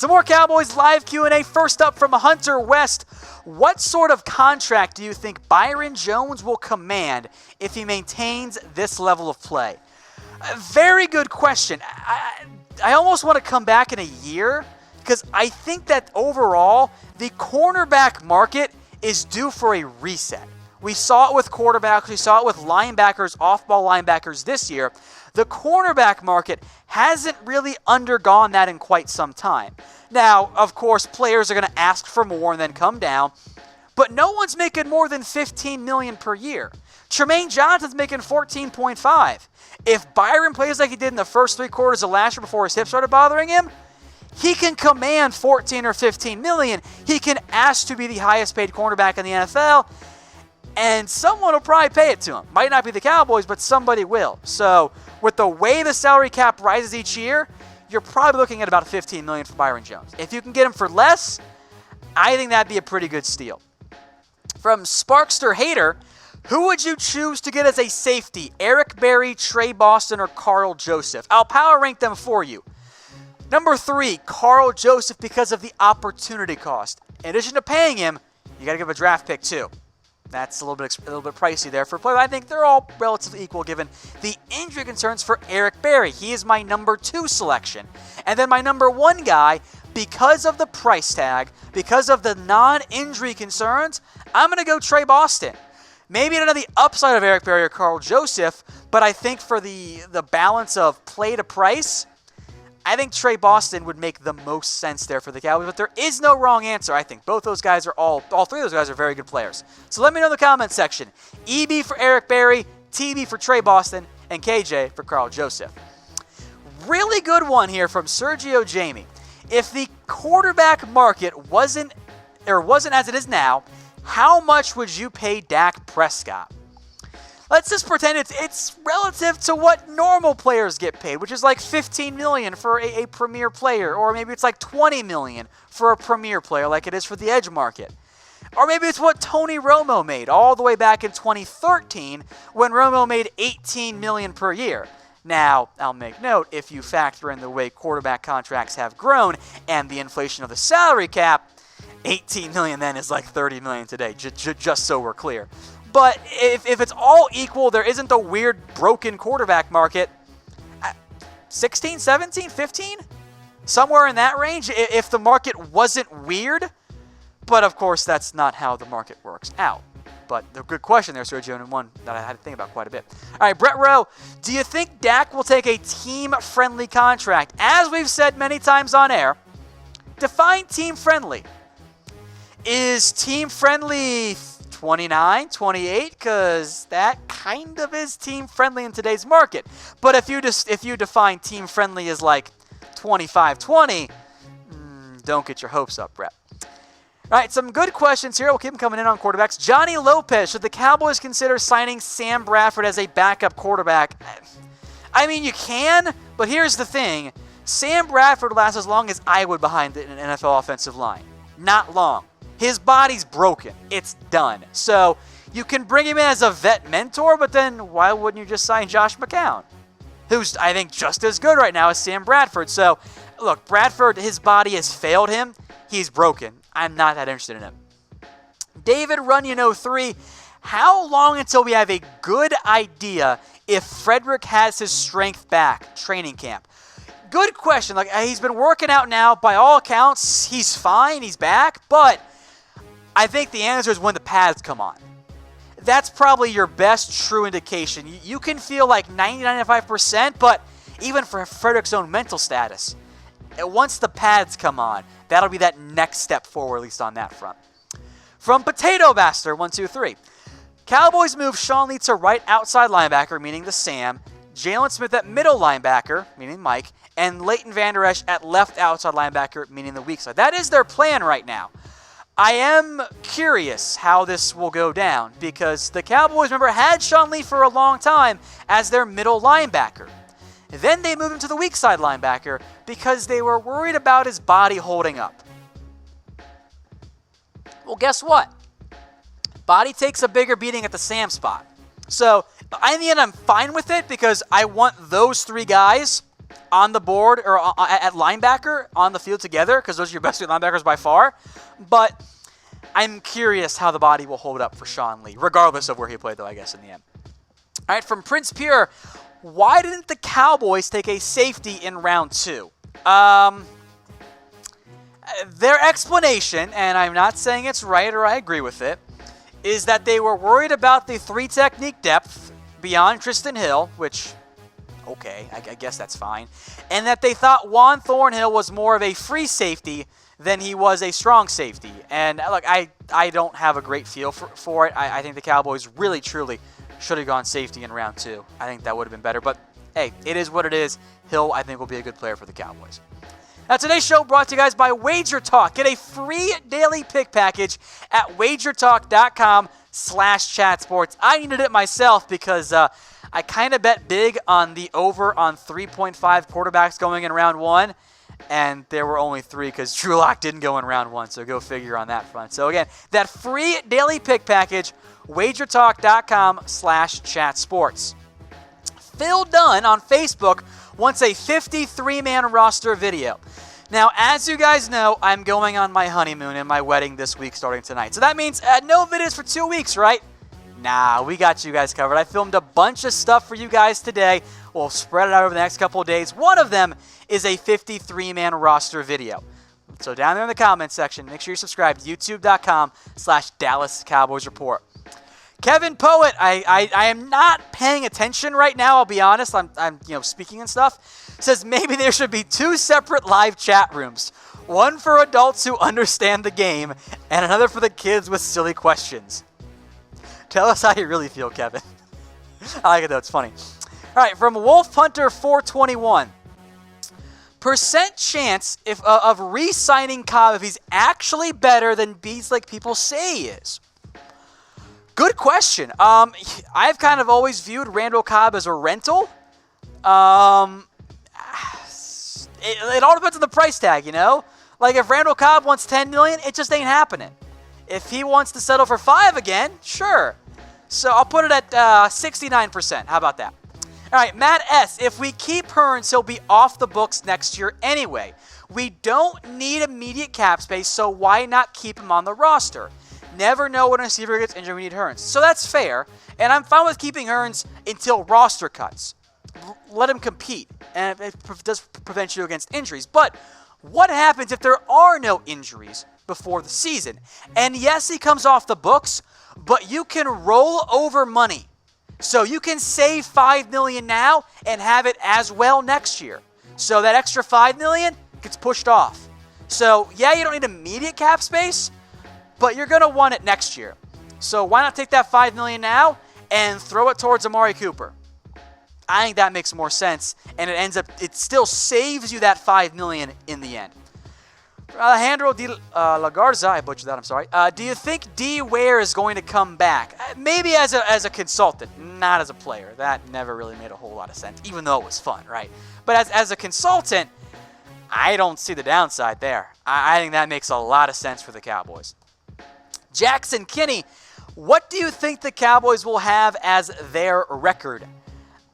Some more Cowboys live Q&A. First up from Hunter West. What sort of contract do you think Byron Jones will command if he maintains this level of play? A very good question. I almost want to come back in a year because I think that overall the cornerback market is due for a reset. We saw it with quarterbacks. We saw it with linebackers, off-ball linebackers this year. The cornerback market hasn't really undergone that in quite some time. Now, of course, players are going to ask for more and then come down, but no one's making more than $15 million per year. Tremaine Johnson's making $14.5. If Byron plays like he did in the first 3 quarters of last year before his hip started bothering him, he can command $14 or $15 million. He can ask to be the highest paid cornerback in the NFL, and someone will probably pay it to him. Might not be the Cowboys, but somebody will. So with the way the salary cap rises each year, you're probably looking at about $15 million for Byron Jones. If you can get him for less, I think that'd be a pretty good steal. From Sparkster H8R, who would you choose to get as a safety? Eric Berry, Trey Boston, or Karl Joseph? I'll power rank them for you. Number 3, Karl Joseph, because of the opportunity cost. In addition to paying him, you got to give a draft pick too. That's a little bit pricey there for a player. I think they're all relatively equal given the injury concerns for Eric Berry. He is my number 2 selection. And then my number 1 guy, because of the price tag, because of the non-injury concerns, I'm going to go Trey Boston. Maybe not on the upside of Eric Berry or Karl Joseph, but I think for the balance of play to price, I think Trey Boston would make the most sense there for the Cowboys, but there is no wrong answer. I think both those guys are all 3 of those guys are very good players. So let me know in the comments section. EB for Eric Berry, TB for Trey Boston, and KJ for Karl Joseph. Really good one here from Sergio Jaime. If the quarterback market wasn't as it is now, how much would you pay Dak Prescott? Let's just pretend it's relative to what normal players get paid, which is like $15 million for a premier player, or maybe it's like $20 million for a premier player like it is for the edge market. Or maybe it's what Tony Romo made all the way back in 2013 when Romo made $18 million per year. Now, I'll make note, if you factor in the way quarterback contracts have grown and the inflation of the salary cap, $18 million then is like $30 million today, just so we're clear. But if it's all equal, there isn't a weird broken quarterback market, 16, 17, 15? Somewhere in that range if the market wasn't weird. But of course, that's not how the market works out. But a good question there, Sergio, and one that I had to think about quite a bit. All right, Brett Rowe, do you think Dak will take a team-friendly contract? As we've said many times on air, define team-friendly. Is team-friendly 29, 28, because that kind of is team-friendly in today's market. But if you define team-friendly as like 25, 20, don't get your hopes up, Brett. All right, some good questions here. We'll keep them coming in on quarterbacks. Johnny Lopez, should the Cowboys consider signing Sam Bradford as a backup quarterback? I mean, you can, but here's the thing. Sam Bradford lasts as long as I would behind an NFL offensive line. Not long. His body's broken. It's done. So you can bring him in as a vet mentor, but then why wouldn't you just sign Josh McCown, who's, I think, just as good right now as Sam Bradford? So, look, Bradford, his body has failed him. He's broken. I'm not that interested in him. David Runyon 03, how long until we have a good idea if Frederick has his strength back, training camp? Good question. Like, he's been working out now. By all accounts, he's fine. He's back, but I think the answer is when the pads come on. That's probably your best true indication. You can feel like 90-95%, but even for Frederick's own mental status, once the pads come on, that'll be that next step forward, at least on that front. From Potato Bastard 123, Cowboys move Sean Lee to right outside linebacker, meaning the Sam, Jalen Smith at middle linebacker, meaning Mike, and Leighton Vander Esch at left outside linebacker, meaning the weak side. That is their plan right now. I am curious how this will go down because the Cowboys, remember, had Sean Lee for a long time as their middle linebacker. Then they moved him to the weak side linebacker because they were worried about his body holding up. Well, guess what? Body takes a bigger beating at the Sam spot. So, in the end, I'm fine with it because I want those 3 guys on the board or at linebacker on the field together, because those are your best two linebackers by far. But I'm curious how the body will hold up for Sean Lee, regardless of where he played, though, I guess, in the end. All right, from Prince Pure, why didn't the Cowboys take a safety in round 2? Their explanation, and I'm not saying it's right or I agree with it, is that they were worried about the 3 technique depth beyond Trysten Hill, which, okay, I guess that's fine, and that they thought Juan Thornhill was more of a free safety than he was a strong safety. And look, I don't have a great feel for it. I think the Cowboys really, truly should have gone safety in round 2. I think that would have been better. But, hey, it is what it is. Hill, I think, will be a good player for the Cowboys. Now, today's show brought to you guys by Wager Talk. Get a free daily pick package at wagertalk.com/chatsports. I needed it myself because I kind of bet big on the over on 3.5 quarterbacks going in round 1. And there were only 3 because Drew Lock didn't go in round 1, so go figure on that front. So again, that free daily pick package, wagertalk.com/chatsports. Phil Dunn on Facebook wants a 53-man roster video. Now, as you guys know, I'm going on my honeymoon and my wedding this week starting tonight. So that means no videos for 2 weeks, right? Nah, we got you guys covered. I filmed a bunch of stuff for you guys today. We'll spread it out over the next couple of days. One of them is a 53-man roster video. So down there in the comments section, make sure you subscribe to youtube.com/Dallas Cowboys Report. Kevin Poet, I am not paying attention right now, I'll be honest. I'm speaking and stuff. Says maybe there should be 2 separate live chat rooms. One for adults who understand the game, and another for the kids with silly questions. Tell us how you really feel, Kevin. I like it though, it's funny. All right, from Wolf Hunter 421. Percent chance of re-signing Cobb if he's actually better than Bees like people say he is. Good question. I've kind of always viewed Randall Cobb as a rental. It all depends on the price tag, you know? Like if Randall Cobb wants $10 million, it just ain't happening. If he wants to settle for 5 again, sure. So I'll put it at 69%. How about that? All right, Matt S. If we keep Hurns, he'll be off the books next year anyway. We don't need immediate cap space, so why not keep him on the roster? Never know when a receiver gets injured, we need Hurns. So that's fair, and I'm fine with keeping Hurns until roster cuts. Let him compete, and it does prevent you against injuries. But what happens if there are no injuries before the season? And yes, he comes off the books, but you can roll over money. So you can save $5 million now and have it as well next year. So that extra $5 million gets pushed off. So yeah, you don't need immediate cap space, but you're going to want it next year. So why not take that $5 million now and throw it towards Amari Cooper? I think that makes more sense, and it still saves you that $5 million in the end. Alejandro de La Garza, I butchered that, I'm sorry. Do you think D. Ware is going to come back? Maybe as a consultant, not as a player. That never really made a whole lot of sense, even though it was fun, right? But as a consultant, I don't see the downside there. I think that makes a lot of sense for the Cowboys. Jaxson Kinney, what do you think the Cowboys will have as their record?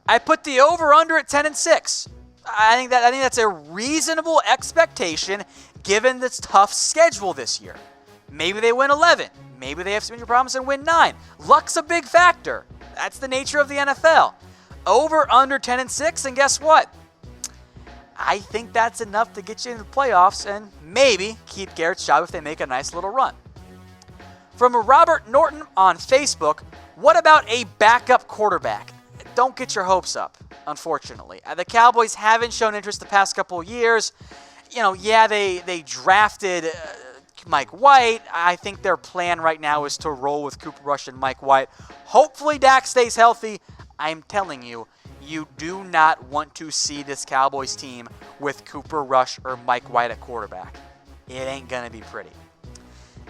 I put the over-under at 10-6. I think that's a reasonable expectation given this tough schedule this year. Maybe they win 11. Maybe they have some injury problems and win 9. Luck's a big factor. That's the nature of the NFL. Over, under 10-6, and guess what? I think that's enough to get you into the playoffs and maybe keep Garrett's job if they make a nice little run. From Robert Norton on Facebook, what about a backup quarterback? Don't get your hopes up, unfortunately. The Cowboys haven't shown interest the past couple of years. They drafted Mike White. I think their plan right now is to roll with Cooper Rush and Mike White. Hopefully Dak stays healthy. I'm telling you, you do not want to see this Cowboys team with Cooper Rush or Mike White at quarterback. It ain't going to be pretty.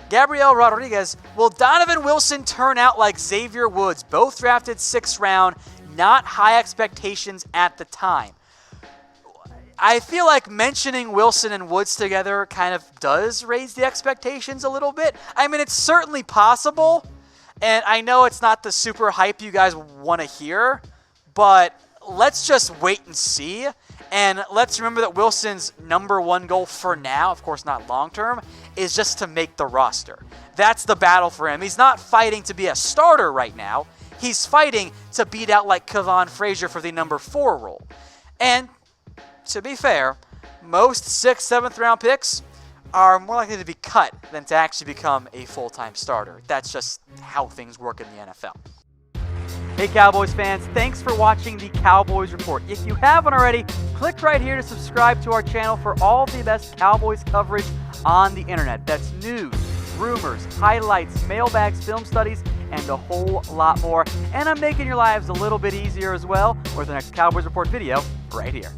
Gabriel Rodriguez, will Donovan Wilson turn out like Xavier Woods? Both drafted 6th round, not high expectations at the time. I feel like mentioning Wilson and Woods together kind of does raise the expectations a little bit. I mean, it's certainly possible, and I know it's not the super hype you guys want to hear, but let's just wait and see. And let's remember that Wilson's number one goal for now, of course not long term, is just to make the roster. That's the battle for him. He's not fighting to be a starter right now. He's fighting to beat out like Kevon Frazier for the number 4 role. And to be fair, most 6th, 7th round picks are more likely to be cut than to actually become a full-time starter. That's just how things work in the NFL. Hey Cowboys fans, thanks for watching the Cowboys Report. If you haven't already, click right here to subscribe to our channel for all the best Cowboys coverage on the internet. That's news, rumors, highlights, mailbags, film studies, and a whole lot more. And I'm making your lives a little bit easier as well with the next Cowboys Report video right here.